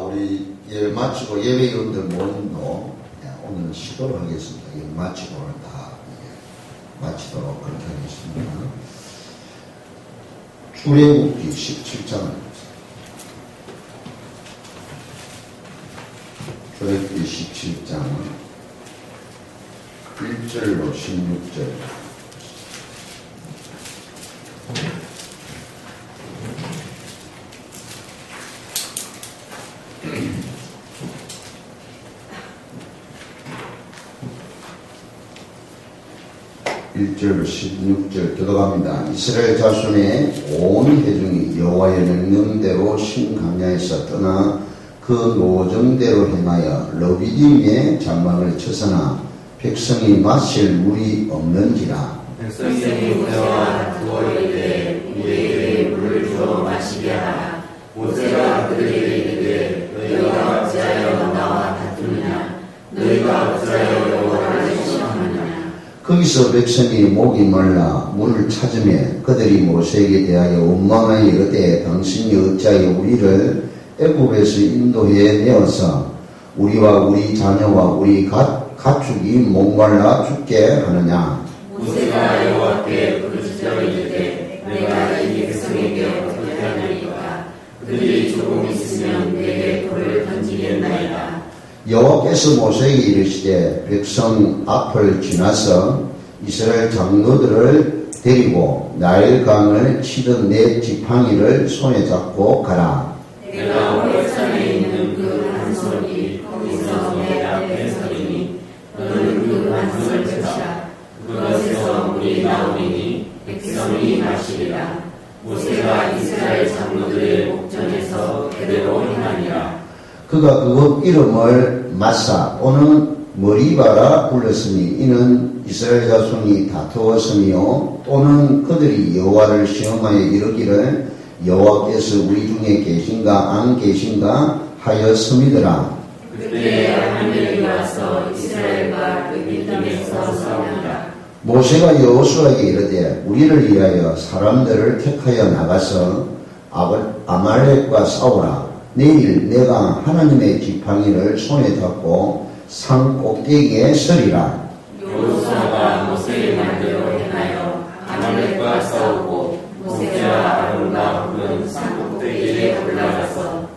우리 예배 마치고 예배위원들 모임도 오늘 시도를 하겠습니다. 예배 마치고 오늘 다 마치도록 그렇게 하겠습니다. 출애굽기 17장을 출애굽기 17장 1절로 16절. (1절) 16절 들어갑니다. 이스라엘 자손의 온 회중이 여호와의 명령대로 신강야에서 떠나 그 노정대로 행하여 르비딤의 장막을 쳐서나 백성이 마실 물이 없는지라. 백성이 모세와 두어 이르되 우리에게 물을 주어 마시게 하라. 모세가 그들에게 이르되 너희가 어찌하여 나와 다투느냐. 너희가 어찌하여 여호와를 시험하느냐. 거기서 백성이 목이 말라 물을 찾으며 그들이 모세에게 대하여 원망하여 이르되 당신이 어찌하여 우리를 애굽에서 인도해 내어서 우리와 우리 자녀와 우리 가축이 목말라 죽게 하느냐. 모세가 여호와께 부르짖어 이르되 내가 이 백성에게 어떻게 하리까. 그들이 조금 있으면 내게 돌을 던지겠나이다. 여호와께서 모세에게 이르시되 백성 앞을 지나서 이스라엘 장로들을 데리고 나일강을 치던 네 지팡이를 손에 잡고 가라. 내가 월산에 있는 그 한 손이 거기서 내 앞에 서리니 너는 그 한 손을 쳐라. 그것에서 물이 나오리니 백성이 마시리라. 모세가 이스라엘 장로들의 목전에서 그대로 행하니라. 그가 그곳 이름을 마사 또는 머리바라 불렀으니 이는 이스라엘 자손이 다투었으며 또는 그들이 여호와를 시험하여 이르기를 여호와께서 우리 중에 계신가 안 계신가 하였음이더라. 그때 하늘이 와서 이스라엘과 르비딤에서 싸우니라. 모세가 여호수아에게 이르되 우리를 위하여 사람들을 택하여 나가서 아말렉과 싸우라. 내일 내가 하나님의 지팡이를 손에 잡고 산 꼭대기에 서리라. 여호수아가 모세의 말대로 행하여 아말렉과 싸우고 모세와 아론과 훌은 산 꼭대기에 올라가서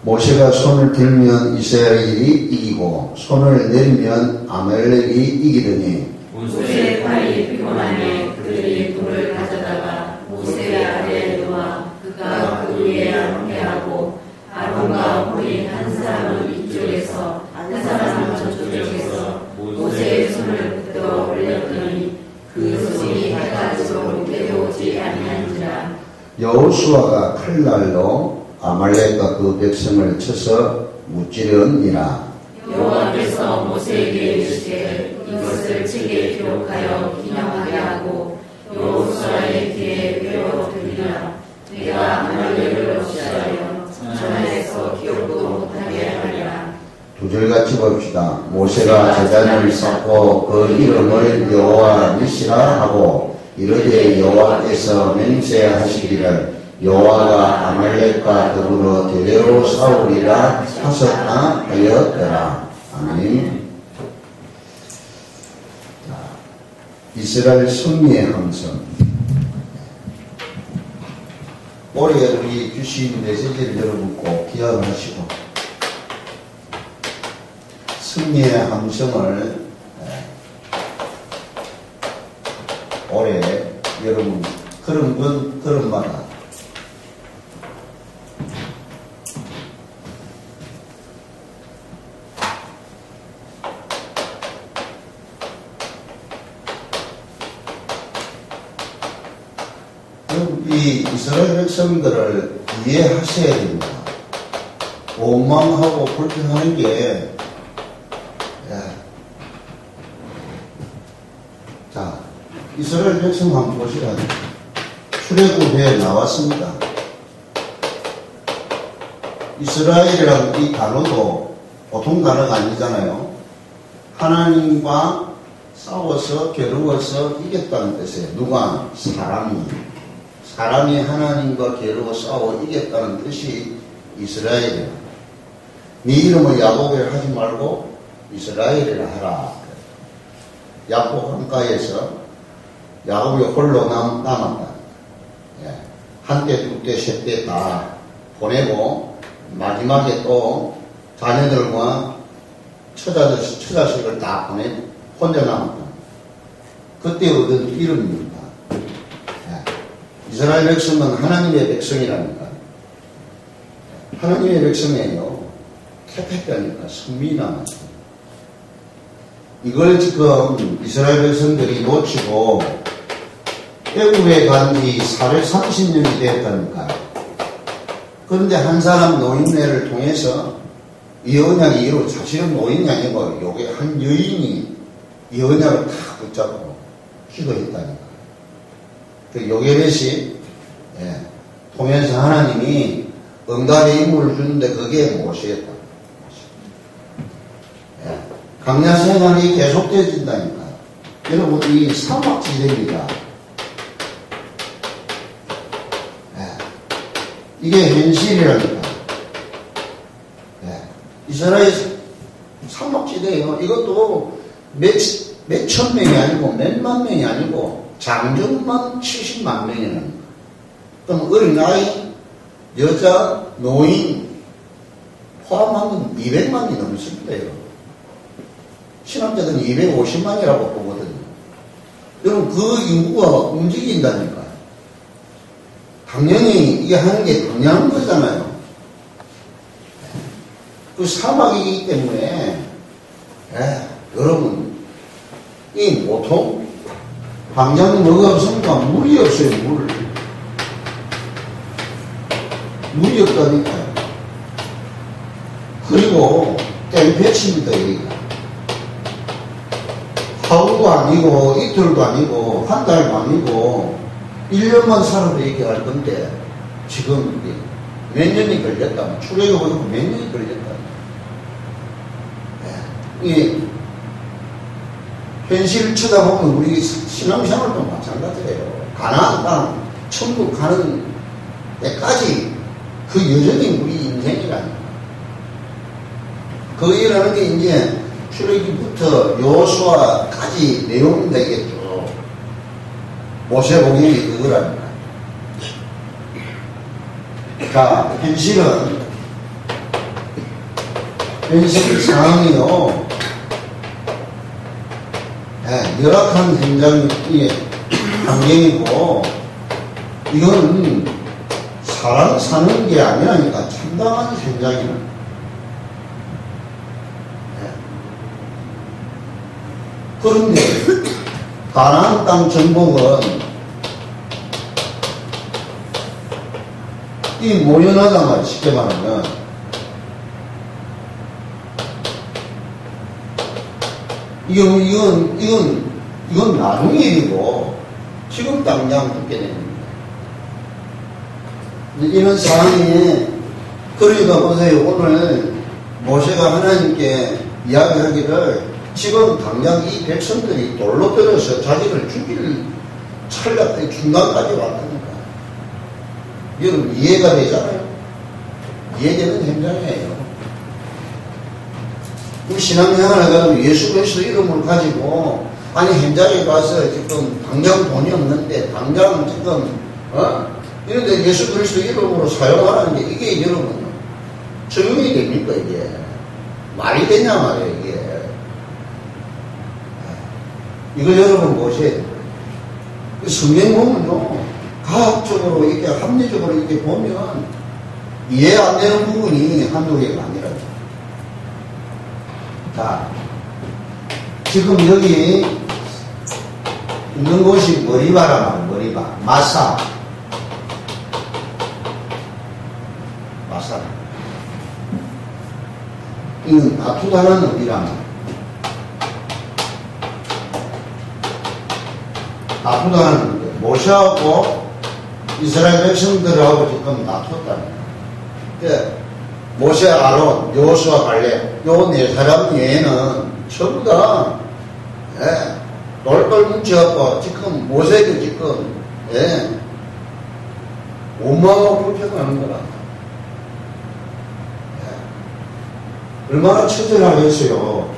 모세가 손을 들면 이스라엘이 이기고 손을 내리면 아말렉이 이기더니 모세의 팔이 피곤하니 그들이 돌을 가져다가 모세 아래에 놓아 그가 그 위에 함께하고 아론과 훌이 한 사람은 이쪽에서 한 사람은 저쪽에서 모세의 손을 붙들어 올렸더니 그 손이 해가 지도록 내려오지 아니한지라. 여호수아가 칼날로 아말렉과 그 백성을 쳐서 무찌르니라. 여호와께서 모세에게 이르시되 이것을 책에 기록하여 기념하게 하고 여호수아의 귀에 외워두리라. 내가 아말렉을 없이하여 천하에서 기억도 못하게 하리라. 두 절 같이 봅시다. 모세가 제단을 쌓고 그 이름을 여호와 니시라 하고 이르되 여호와께서 맹세하시기를 여호와가 아말렉과 더불어 대대로 싸우리라 하셨다 하였더라. 아멘. 이스라엘 승리의 함성. 올해 우리 주신 메시지를 여러분 꼭 기억하시고 승리의 함성을 올해 여러분 걸음마다 이 이스라엘 백성들을 이해하셔야 됩니다. 원망하고 불평하는 게 자, 이스라엘 백성 한번 보시라. 출애굽에 나왔습니다. 이스라엘이라는 이 단어도 보통 단어가 아니잖아요. 하나님과 싸워서 겨루어서 이겼다는 뜻이에요. 누가? 사람이 하나님과 겨루어 싸워 이겼다는 뜻이 이스라엘이라. 네 이름을 야곱이라 하지 말고 이스라엘이라 하라. 야곱 강가에서 야곱이 홀로 남았다. 예. 한때, 두때, 셋때 다 보내고 마지막에 또 자녀들과 처자식을 다 보내고 혼자 남았다. 그때 얻은 이름입니다. 예. 이스라엘 백성은 하나님의 백성이라니까. 하나님의 백성이에요. 택했다니까 성민이 남았습니다. 이걸 지금 이스라엘 백성들이 놓치고 애굽에 간 지 430년이 되었다니까요. 그런데 한 사람 노인네를 통해서 이 언약이 이루, 사실은 노인이 아니고 요게 한 여인이 이 언약을 다 붙잡고 기도했다니까. 그 요게벳이 통해서 하나님이 응답의 인물을 주는데 그게 모세였다. 강야 생활이 계속되어진다니까. 여러분, 이 사막지대입니다. 이게 현실이라니까. 이스라엘 사막지대예요. 이것도 몇천 명이 아니고 몇만 명이 아니고 장정만 70만 명이라니까. 그럼 어린아이, 여자, 노인 포함하면 200만이 넘습니다. 신학자들은 250만이라고 보거든요. 여러분, 그 인구가 움직인다니까. 당연히 이게 하는 게 당연한 거잖아요. 그 사막이기 때문에, 여러분, 이 보통 당장 뭐가 없으니까 물이 없어요, 물. 물이 없다니까요. 그리고 땡볕입니다, 여기가. 하루도 아니고 이틀도 아니고 한 달도 아니고 1년만 살아도 얘기할 건데 지금 몇 년이 걸렸다. 출애굽하고 몇 년이 걸렸다. 이 현실을 쳐다보면 우리 신앙생활도 마찬가지예요. 가나안 땅 천국 가는 데까지 그 여정이 우리 인생이라니까. 그 일하는 게 이제 출애굽부터 여호수아까지 내용인데 이게 쭉 모세복음이 그거라니까. 자, 현실 상황이요. 열악한 현장이 환경이고 이건 사람 사는 게 아니라니까. 참담한 현장이라. 그런데 가나안 땅 정복은 이 모연하단 말이야. 쉽게 말하면 이건 나중에 일이고 지금 당장 듣게 됩니다. 이런 상황이 그러니까 보세요. 오늘 모세가 하나님께 이야기하기를 지금 당장 이 백성들이 돌로 들어서 자기를 죽일 찰나 중간까지 왔다니까. 여러분 이해가 되잖아요. 이해되는 현장이에요. 우리 신앙생활을 가지고 예수 그리스도 이름을 가지고 아니 현장에 가서 지금 당장 돈이 없는데 당장 지금 이런데 예수 그리스도 이름으로 사용하라는 게 이게 여러분 적용이 됩니까 이게? 말이 되냐 말이에요 이게. 이거 여러분 보셔야 돼요. 성경 보면요, 과학적으로 이렇게 합리적으로 이렇게 보면 이해 안 되는 부분이 한두 개가 아니라요. 자, 지금 여기 있는 곳이 머리바라 말이에요. 머리바. 마사. 이건 다투다라는 어디란 다투다라는 거예요. 모세하고 이스라엘 백성들하고 지금 다투었다는 거예요. 모세, 아론, 여호수아, 갈렙 요 네 사람 외에는 전부 다 똘똘 뭉쳐갖고 지금 모세도 지금 원망하고 불평하는 거라. 얼마나 처절하겠어요.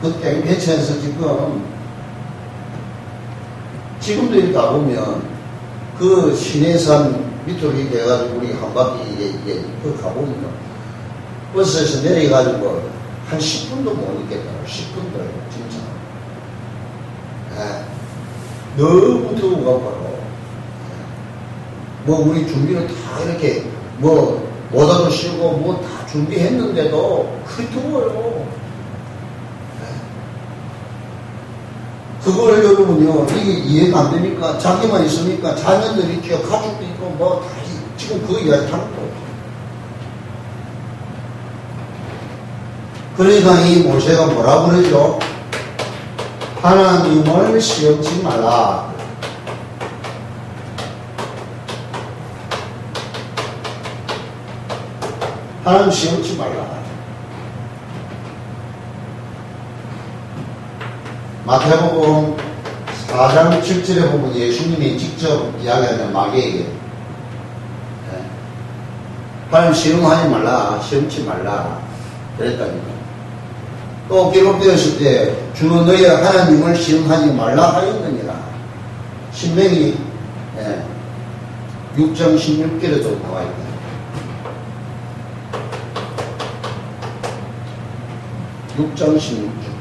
그 땡볕에서 지금도 이렇게 가보면 그 시내산 밑으로 이렇게 해가지고 우리 한 바퀴 그 가보면 버스에서 내려가지고 한 10분도 못 있겠다. 10분도 진짜. 너무 더워가지고 뭐 우리 준비를 다 이렇게 뭐 모자도 씌우고 뭐 다 준비했는데도 그게 더워요. 그걸 여러분요, 이게 이해가 안 되니까 자기만 있으니까 자녀들이 있고 가족도 있고 뭐 다 지금 그 이야기 하는 거예요. 그러니까 이 모세가 뭐라 그러죠? 하나님을 시험치 말라. 하나님 시험치 말라. 마태복음 4장 7절에 보면 예수님이 직접 이야기하는 마귀에게 하나님 시험하지 말라, 시험치 말라 그랬다니까. 또 기록되었을 때 주 너희 하나님을 시험하지 말라 하였느니라. 신명기 6장 16절에도 나와 있다. (6장 16절)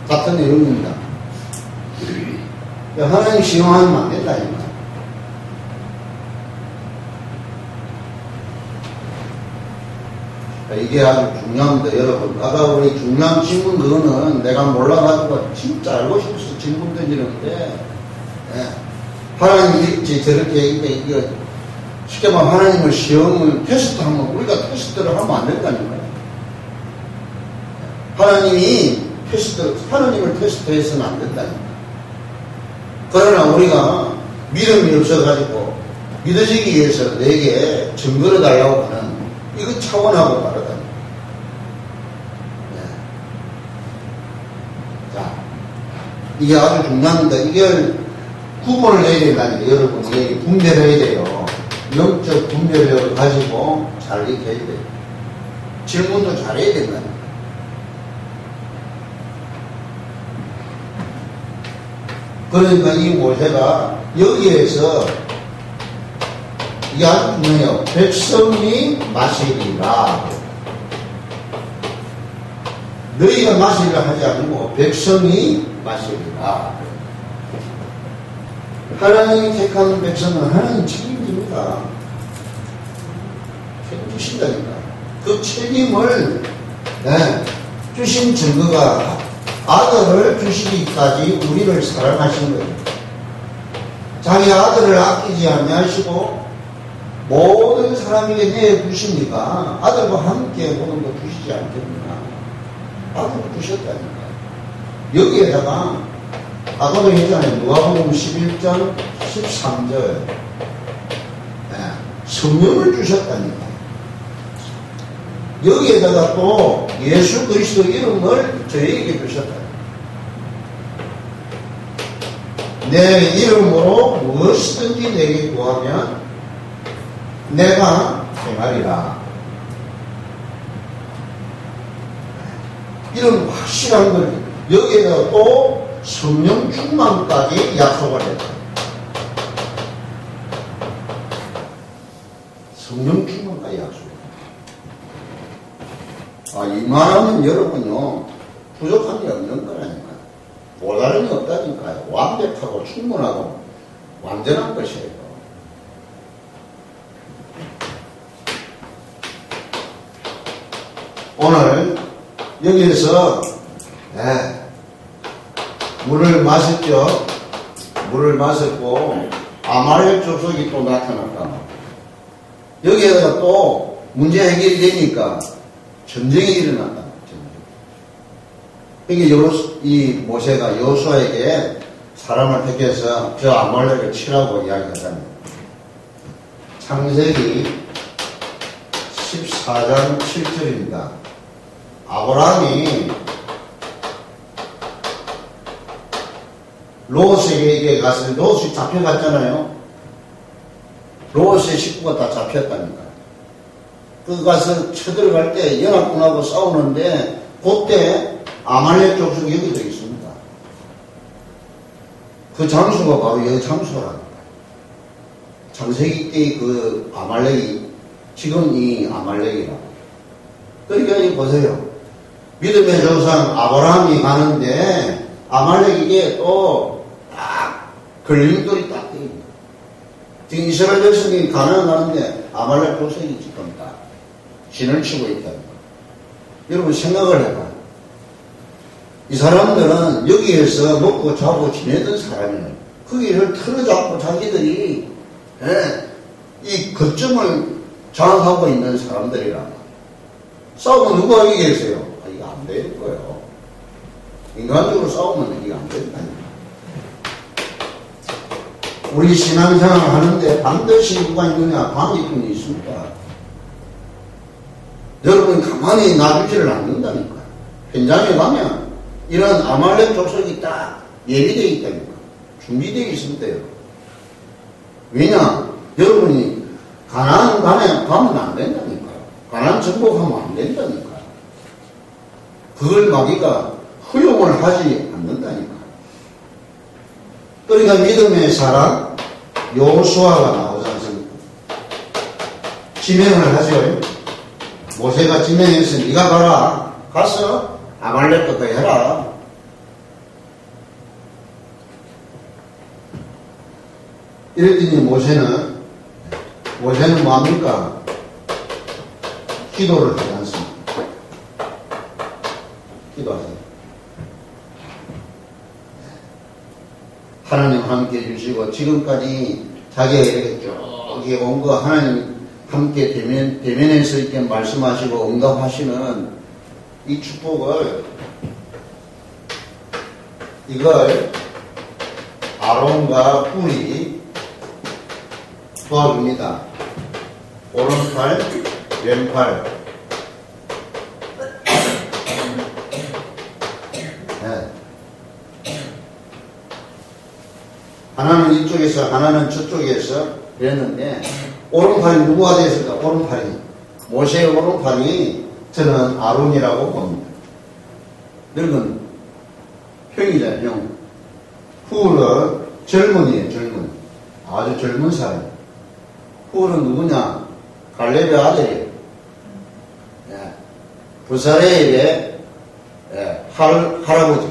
같은 내용입니다. 하나님 시험하면 안 된다, 이 말. 이게 아주 중요합니다, 여러분. 아까 우리 중요한 질문 그거는 내가 몰라가지고 진짜 알고 싶어서 질문 던지는데, 하나님이 있지, 저렇게, 이게, 쉽게 말하면 하나님을 시험을 테스트하면 우리가 테스트를 하면 안 된다니까요. 하나님을 테스트해서는 안 된다니까. 그러나 우리가 믿음이 없어가지고 믿어지기 위해서 내게 증거를 달라고 하는 이거 차원하고 다르다. 자, 이게 아주 중요합니다. 이걸 구분을 해야 된다니까. 여러분, 이게 분별을 해야 돼요. 영적 분별력을 가지고 잘 익혀야 돼요. 질문도 잘해야 된다니까. 그러니까 이 모세가 여기에서 이게 아주 중요해요. 백성이 마시리라. 너희가 마시리라 하지 않고 백성이 마시리라. 하나님이 택하는 백성은 하나님 책임집니다. 책임지신다니까. 그 책임을 주신 증거가 아들을 주시기까지 우리를 사랑하신 거예요. 자기 아들을 아끼지 아니하시고 모든 사람에게 내주시니까 아들과 함께 모든 거 주시지 않겠느냐. 아들을 주셨다니까. 여기에다가 아까도 했잖아요. 누가복음 11장 13절 성령을 주셨다니까. 여기에다가 또 예수 그리스도 이름을 저희에게 주셨다. 내 이름으로 무엇이든지 내게 구하면 내가 행하리라. 이런 확실한 걸 여기에다가 또 성령 충만까지 약속을 했다. 성령 충만까지 약속을 했다. 이만하면 여러분요, 부족한 게 없는 거라니까요. 모자람이 없다니까요. 완벽하고 충분하고 완전한 것이에요. 오늘 여기에서 물을 마셨죠. 물을 마셨고 아말렉 족속이 또 나타났다. 여기에다가 또 문제 해결이 되니까 전쟁이 일어났다. 그러니까 이 모세가 여호수아에게 사람을 택해서 저 아말렉을 치라고 이야기하잖아요. 창세기 14장 7절입니다. 아브라함이 롯에게 가서 롯이 잡혀갔잖아요. 롯의 식구가 다 잡혔다니까. 그 가서 쳐들어갈 때 연합군하고 싸우는데 그때 아말렉 족속이 여기도 있습니다. 그 장소가 바로 여기 장소라는 거예요. 창세기 때의 그 아말렉이 지금 이 아말렉이라고. 그러니까 이 보세요. 믿음의 조상 아브라함이 가는데 아말렉에게 또 딱 걸림돌이 딱 돼 있는 거예요. 지금 이스라엘 백성이 가는데 아말렉 족속이 지금 딱 신을 치고 있다는 거예요. 여러분 생각을 해봐요. 이 사람들은 여기에서 먹고 자고 지내던 사람이에요. 거기를 틀어잡고 자기들이 이 거점을 장악하고 있는 사람들이란 말이에요. 싸우면 누가 이기겠어요? 이거 안 되는 거예요. 인간적으로 싸우면 이거 안 된다니까. 우리 신앙생활 하는데 반드시 누가 있느냐? 방해꾼이 있습니다. 여러분 가만히 놔두지를 않는다니까. 현장에 가면 이런 아말렉 족속이 딱 예비되어 있다니까. 준비되어 있습니다. 왜냐? 여러분이 가나안 가면 안 된다니까요. 가나안 정복하면 안 된다니까요. 그걸 마귀가 허용을 하지 않는다니까요. 그러니까 믿음의 사람 여호수아가 나오지 않습니까? 지명을 하죠. 모세가 지명해서 네가 가라. 가서 아말렉 것도 해라. 이랬더니 모세는 뭐합니까? 기도를 하지 않습니다. 기도하세요. 하나님 함께 해주시고 지금까지 자기가 이렇게 쭉 온 거 하나님 함께 대면에서 이렇게 말씀하시고 응답하시는 이 축복을 이걸 아론과 뿔이 도와줍니다. 오른팔, 왼팔. 네. 하나는 이쪽에서 하나는 저쪽에서 그랬는데 오른팔이 누구가 되었을까? 오른팔이 모세의 오른팔이 저는 아론이라고 봅니다. 늙은 형이잖아요. 형. 훌은 젊은이에요. 젊은. 아주 젊은 사람. 훌은 누구냐? 갈렙의 아들이에요. 예. 부사레의 할아버지.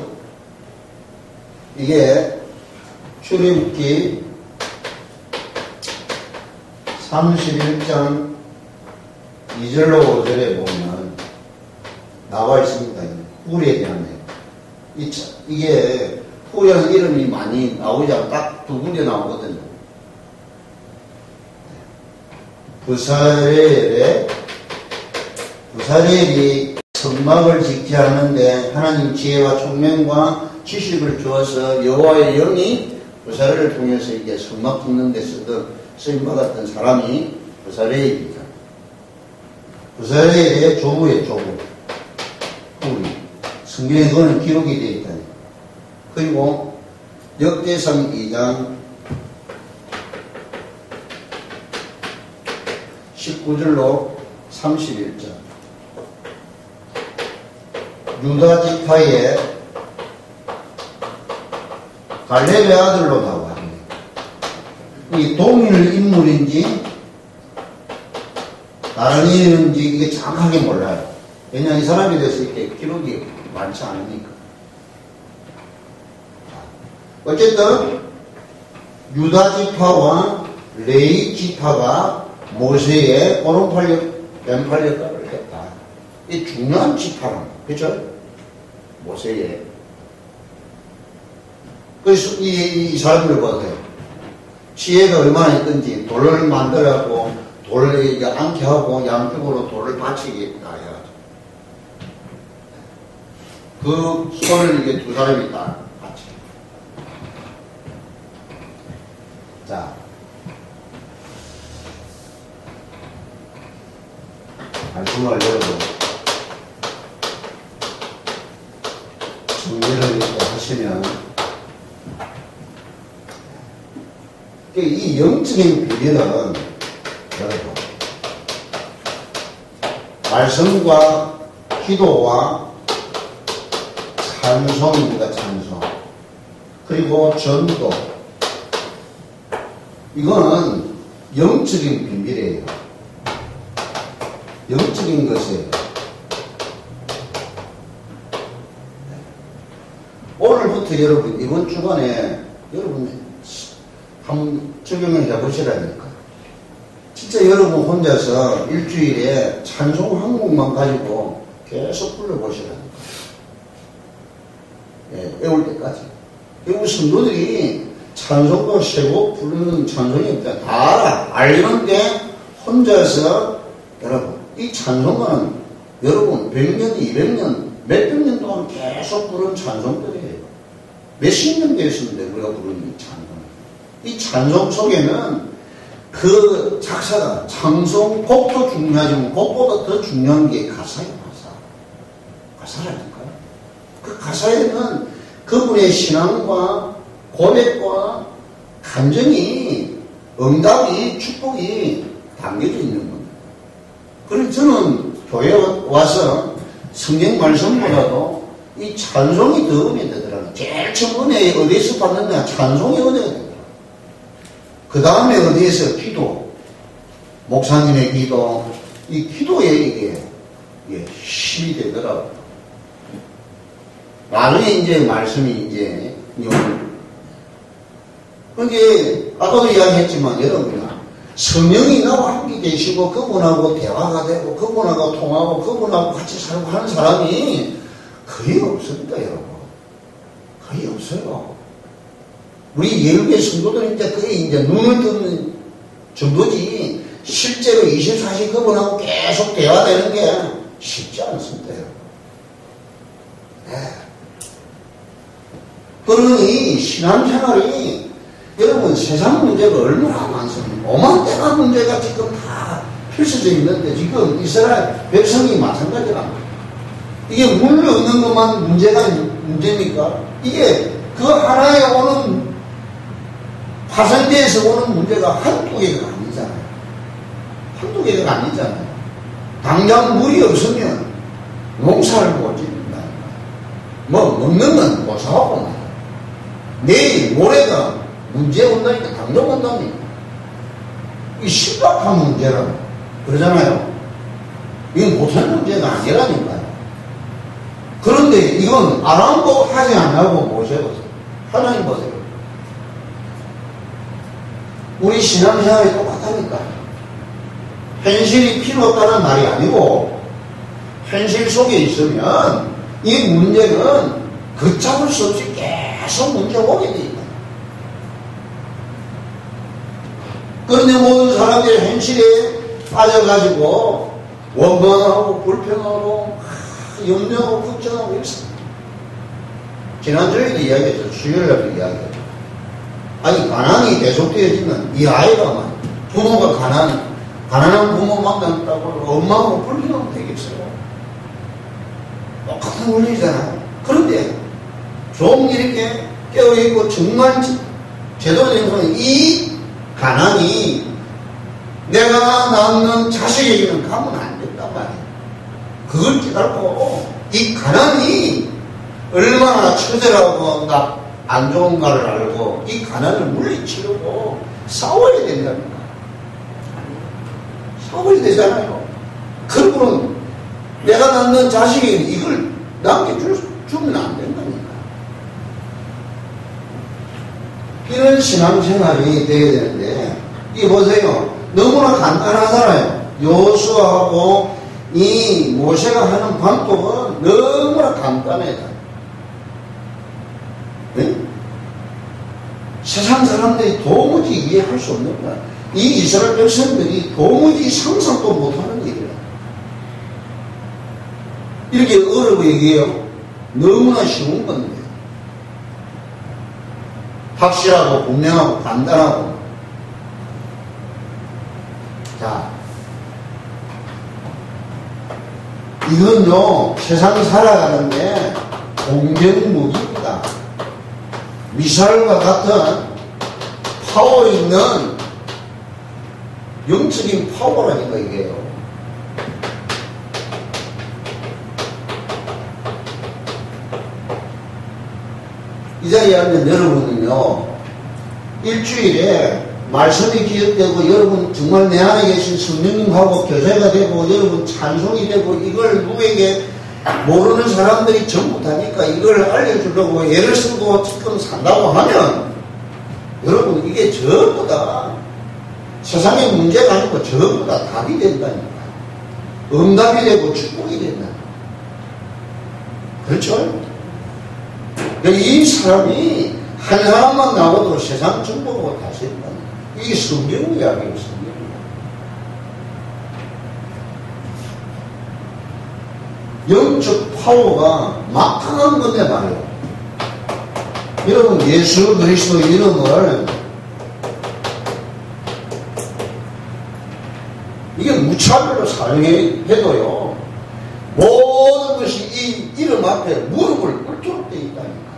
이게 출애굽기 31장 2절로 5절에 보면 나와 있습니다. 훌에 대한 이게 훌이라는 이름이 많이 나오지 않고 딱 두 군데 나오거든요. 부사렐이 성막을 짓게 하는데 하나님 지혜와 총명과 지식을 주어서 여호와의 영이 부사렐을 통해서 이게 성막 짓는 데 쓰임받았던 사람이 부사렐입니다. 부사렐의 조부예요. 조부. 성경에 그거는 기록이 되어 있다니. 그리고 역대상 2장 19절로 31절 유다 지파의 갈렙의 아들로 나와. 이 동일 인물인지 다른 인물인지 이게 정확하게 몰라요. 왜냐하면 이 사람에 대해서 이렇게 기록이 많지 않으니까. 어쨌든 유다 지파와 레위 지파가 모세의 오른팔 왼팔 역할을 했다. 이 중요한 지파란 그렇죠? 모세의. 그래서 이 사람들 보세요. 지혜가 얼마나 있든지 돌을 만들어갖고 돌을 이제 앉게 하고 양쪽으로 돌을 받치게 했다. 그 손을 이게 두 사람이 딱 받치. 자. 말씀을 여러분 정리를 이렇게 하시면 이 영적인 비밀은 여러분 말씀과 기도와 찬송입니다. 찬송. 그리고 전도. 이거는 영적인 비밀이에요. 영적인 것이에요. 오늘부터 여러분 이번 주간에 여러분 한번 적용을 해보시라니까. 진짜 여러분 혼자서 일주일에 찬송 한 곡만 가지고 계속 불러보시라니까. 예, 외울 때까지. 외국 성도들이 찬송도 세 곡 부르는 찬송이 없다. 다 알아. 알는데 혼자서 여러분 이 찬송가는 여러분 100년, 200년, 몇백 년 동안 계속 부른 찬송들이에요. 몇십 년 됐는데 우리가 부르는 이 찬송. 이 찬송 속에는 그 작사가 찬송 곡도 중요하지만 곡보다 더 중요한 게 가사예요. 가사라니까요. 그 가사에는 그분의 신앙과 고백과 감정이 응답이 축복이 담겨져 있는 겁니다. 그래서 저는 교회에 와서 성경 말씀보다도 이 찬송이 더 은혜 되더라고요. 제일 처음 은혜 어디서 받는다? 찬송이 은혜가 되더라고요. 그 다음에 어디에서 기도, 목사님의 기도, 이 기도에 이게 힘이 되더라고요. 나중에 이제 말씀이 이제 그게 아까도 이야기했지만 여러분 성령이 나와 함께 계시고 그분하고 대화가 되고 그분하고 통하고 그분하고 같이 살고 하는 사람이 거의 없습니다. 여러분 거의 없어요. 우리 예루의 성도들은 이제 눈을 뜨는 정도지 실제로 24시 그분하고 계속 대화되는 게 쉽지 않습니다. 여러분. 네. 그러니 신앙생활이 여러분 세상 문제가 얼마나 많습니까? 오만대가 문제가 지금 다 펼쳐져 있는데 지금 이스라엘 백성이 마찬가지랍니다. 이게 물 없는 것만 문제입니까? 이게 그 하나에 오는 파생대에서 오는 문제가 한두 개가 아니잖아요. 한두 개가 아니잖아요. 당장 물이 없으면 농사를 못 짓는다. 뭐 먹는 건 못 사고 내일 모레가 문제 온다니까 당장 온다니까. 이 심각한 문제라고 그러잖아요. 이건 못할 문제가 아니라니까요. 그런데 이건 아랑곳 하지 않냐고 보세요. 하나님 보세요. 우리 신앙생활이 똑같다니까. 현실이 필요 없다는 말이 아니고 현실 속에 있으면 이 문제는 걷잡을 수 없이 계속 문제가 오게 돼 있다. 그런데 모든 사람들이 현실에 빠져가지고 원망하고 불평하고 염려하고 걱정하고 이랬습니다. 지난주에도 이야기했죠. 수요일날도 이야기했죠. 아니 가난이 계속되어지면 이 아이가 부모가 가난한 부모 만났다고 엄마하고 불평하면 되겠어요. 똑같은 원리잖아요. 그런데 좀 이렇게 깨어있고 정말 제대로 된 사람은 이 가난이 내가 낳는 자식에게는 가면 안 된단 말이에요. 그걸 깨닫고 이 가난이 얼마나 처절하고 안 좋은가를 알고 이 가난을 물리치려고 싸워야 된답니다. 싸워야 되잖아요. 그러고는 내가 낳는 자식에게 이걸 남겨주면 안 된다니까. 이런 신앙생활이 되어야 되는데 이 보세요. 너무나 간단하잖아요. 여호수아하고 이 모세가 하는 방법은 너무나 간단해요. 네? 세상 사람들이 도무지 이해할 수 없는 거야. 이 이스라엘 백성들이 도무지 상상도 못하는 일이야. 이렇게 어려워 얘기해요. 너무나 쉬운 건데. 확실하고 분명하고 간단하고. 자, 이건요 세상 살아가는데 공격무기입니다. 미사일과 같은 파워 있는 영적인 파워라니까 이게요. 이 자리에 앉은 여러분은요, 일주일에 말씀이 기억되고 여러분 정말 내 안에 계신 성령님하고 교제가 되고 여러분 찬송이 되고 이걸 누구에게 모르는 사람들이 전부 다니까 이걸 알려주려고 애를 쓰고 지금 산다고 하면 여러분 이게 전부 다 세상의 문제가 아니고 전부 다 답이 된다니까. 응답이 되고 축복이 된다. 그렇죠? 이 사람이 한 사람만 나와도 세상 전부가 다시 된다. 이게 성경 이야기예요, 성경. 영적 파워가 막강한 건데 말이에요. 여러분, 예수 그리스도 이름을 이게 무차별로 사용해도요, 모든 것이 이 이름 앞에 무릎을 꿇도록 되어 있다니까.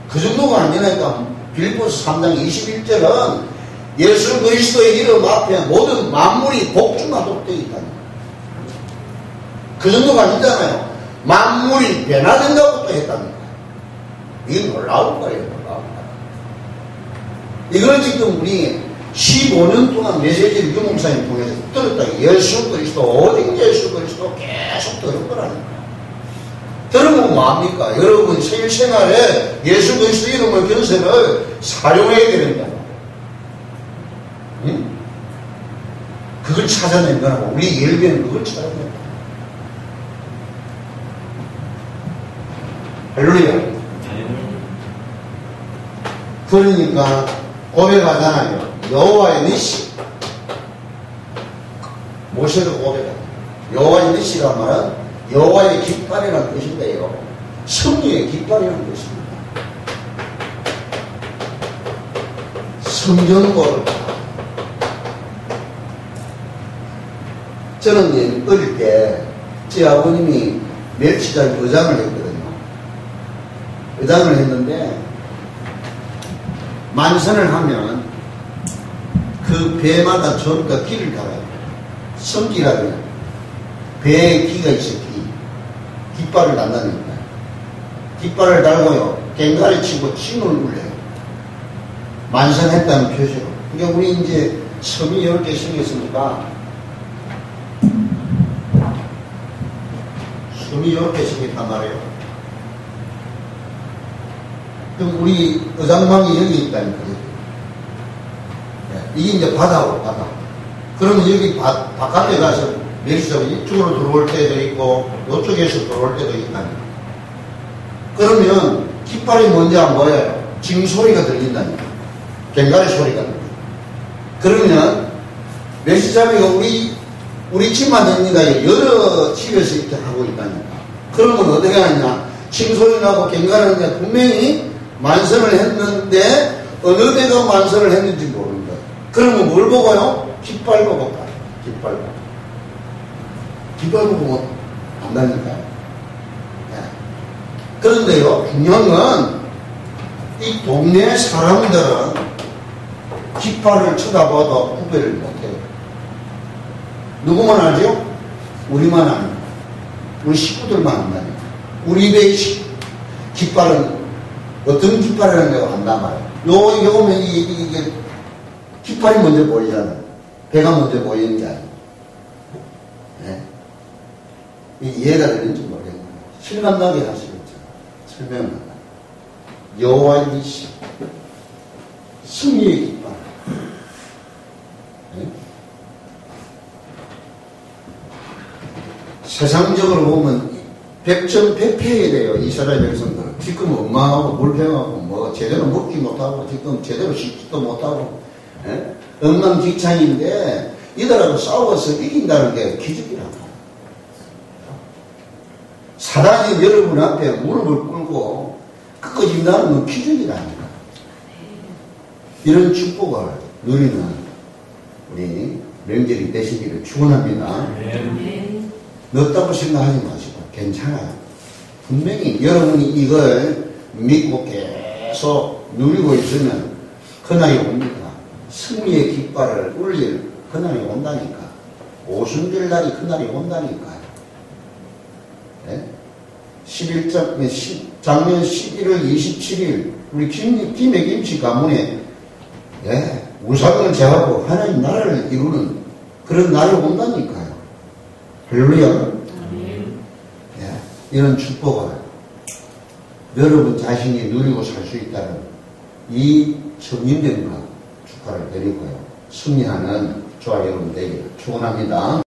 그 정도가 아니라니까. 빌립보서 3장 21절은 예수 그리스도의 이름 앞에 모든 만물이 복종하도록 되어 있다니까. 그 정도가 아니잖아요. 만물이 변화된다고 또 했다니까. 이게 놀라운 거예요, 놀라운 거예요. 이걸 지금 우리 15년 동안 메시지를 유목사님 통해서 들었다. 예수 그리스도, 오직 예수 그리스도 계속 들은 거라니까. 들으면 뭐합니까? 여러분 실생활에 예수 그리스도 이름을 견세를 사용해야 되는다. 응? 그걸 찾아낸 거라고. 우리 예배는 그걸 찾아낸 거야. 할렐루야. 그러니까 고백하잖아요. 여호와의 니시. 모세도 고백하잖아요. 여호와의 니시란 말은 여호와의 깃발이라는 뜻인데요. 승리의 깃발이라는 뜻입니다. 성전을 저는 어릴 때 제 아버님이 멸치장 의장을 했거든요. 의장을 했는데 만선을 하면 그 배마다 전부 다 기를 달아요. 성기라고 해요. 배에 기가 있어, 기. 깃발을 단다니까. 깃발을 달고요. 갱가를 치고 침을 울려요. 만선했다는 표시로. 그러니까 우리 이제 섬이 10개 생겼으니까 섬이 10개 생겼단 말이에요. 그럼 우리 의장망이 여기 있다니까. 이게 이제 바다고, 바다. 그러면 여기 바깥에 가서 멸치장이 이쪽으로 들어올 때도 있고, 이쪽에서 들어올 때도 있다니까. 그러면 깃발이 뭔지 안 보여요. 징 소리가 들린다니까. 갱가리 소리가 들린다. 그러면 멸치잡이가 우리 집만 됩니다. 여러 집에서 이렇게 하고 있다니까. 그러면 어떻게 하냐. 징 소리 나고 갱가리는 분명히 만선을 했는데 어느 데가 만선을 했는지 모르는 거예요. 그러면 뭘 보고요? 깃발 보고 봐요. 깃발 보고. 깃발 보고 안다니까요. 네. 그런데요, 중요한 건 이 동네 사람들은 깃발을 쳐다봐도 구별을 못해요. 누구만 알죠? 우리만 압니다. 우리 식구들만 안다니까. 우리 배의 깃발은 어떤 깃발이라는 걸 안단 말이에요. 여기 오면 이게 깃발이 먼저 보이잖아요. 배가 먼저 보이는 게 아니에요. 네? 이해가 되는지 모르겠네요. 실감나게 하시겠죠. 설명을 한다. 여호와의 니시. 승리의 깃발. 네? 세상적으로 보면 백전백패해야 돼요. 이스라엘 백성들은. 지금 엉망하고 불평하고 뭐 제대로 먹지 못하고 지금 제대로 씻지도 못하고 엉망진창인데 이들하고 싸워서 이긴다는 게 기적이라고. 사단이 여러분 앞에 무릎을 꿇고 꺾어진다는 건 기적이라니까. 이런 축복을 누리는 우리 명절이 되시기를 축원합니다. 늦다고 생각하지 마시고 괜찮아요. 분명히 여러분이 이걸 믿고 계속 누리고 있으면 그날이 옵니다. 승리의 깃발을 울릴 그날이 온다니까. 오순절 날이 그날이 온다니까요. 네? 작년 11월 27일 우리 김해김치 가문에 우상을 제하고 하나님 나라를 이루는 그런 날이 온다니까요. 할렐루야. 이런 축복을 여러분 자신이 누리고 살 수 있다는 이 성인됨과 축하를 드리고요. 승리하는 저와 여러분 되기를 축원합니다.